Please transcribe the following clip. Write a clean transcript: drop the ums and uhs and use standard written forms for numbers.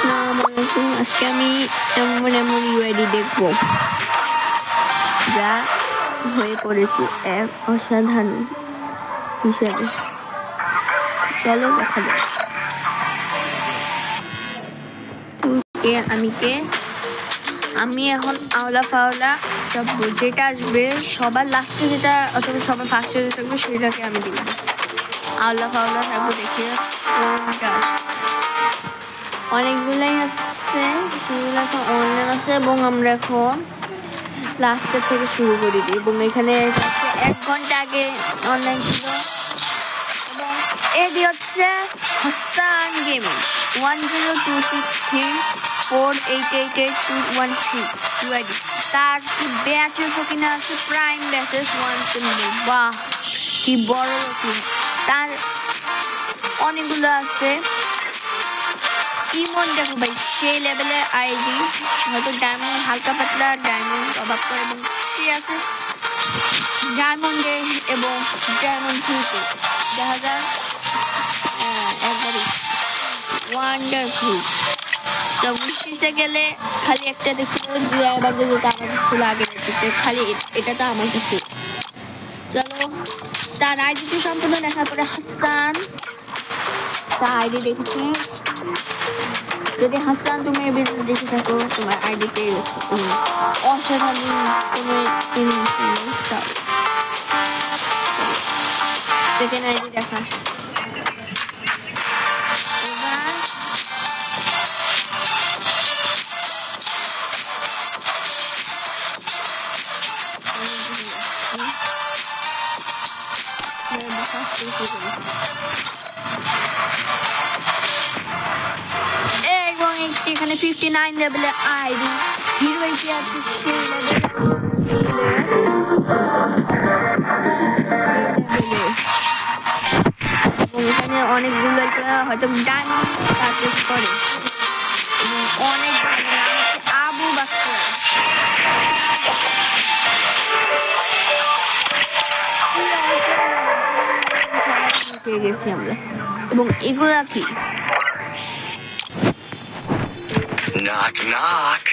আসসালামু আলাইকুম। আজকে আমি এমন ইউআইডি দেখবো যা হয়ে পড়েছে এক অসাধারণ হিসেবে। চলো দেখা যাক আমি এখন আওলা ফাওলা সব যেটা আসবে সবার লাস্টে যেটা অথবা সবার ফার্স্টে যেটা থাকবে সেটাকে আমি দিলাম। আওলা ফাওলা থাকবো, দেখি কোনটা অনেকগুলাই আছে, যেগুলো এখন অনলাইন আছে এবং আমরা এখন লাস্টের থেকে শুরু করে দিই। এবং এখানে 1 ঘন্টা আগে অনলাইন ছিল এবং এটি হচ্ছে হাসান গেমিং 102634888213 ইউআইডি। তার কি ব্যাচেস কিনা আছে, প্রাইম ব্যাচেস 1 বাহ কি বড় লোক। তার অনেকগুলো আছে ইমন, দেখো ভাই সেই লেভেলের আইডি, হয়তো ডায়মন্ড হালকা পাতলা ডায়মন্ড অভাব করে এবং সে আছে ডায়মন্ডে এবং ডায়মন্ড 2-তে দেখা যায় একবারে ওয়ান্ডারফুল। তো বুঝতে গেলে খালি একটা দেখতে পাবো যে আবার যেটা আমাদের ছিল আগে দেখতে, খালি এটা তো আমার কাছে। চলো তার আইডিটি সম্পূর্ণ দেখার পরে হাসান তার আইডি দেখেছি। যদি হাসান তুমি এই ভিডিও দেখে থাকো, তোমার আইডিতে অসাধারণ কোনো সেকেন্ড আইডি দেখা। এবং এখানে 59 লেভেলের আইডি হিরো আছে সেই লেভেলে এবং এখানে অনেকগুলো হয়তো ডায়মন্ড পারচেজ করে এবং অনেক আবু বাক্কার পেয়ে গেছি আমরা। এবং এগুলা কি knock knock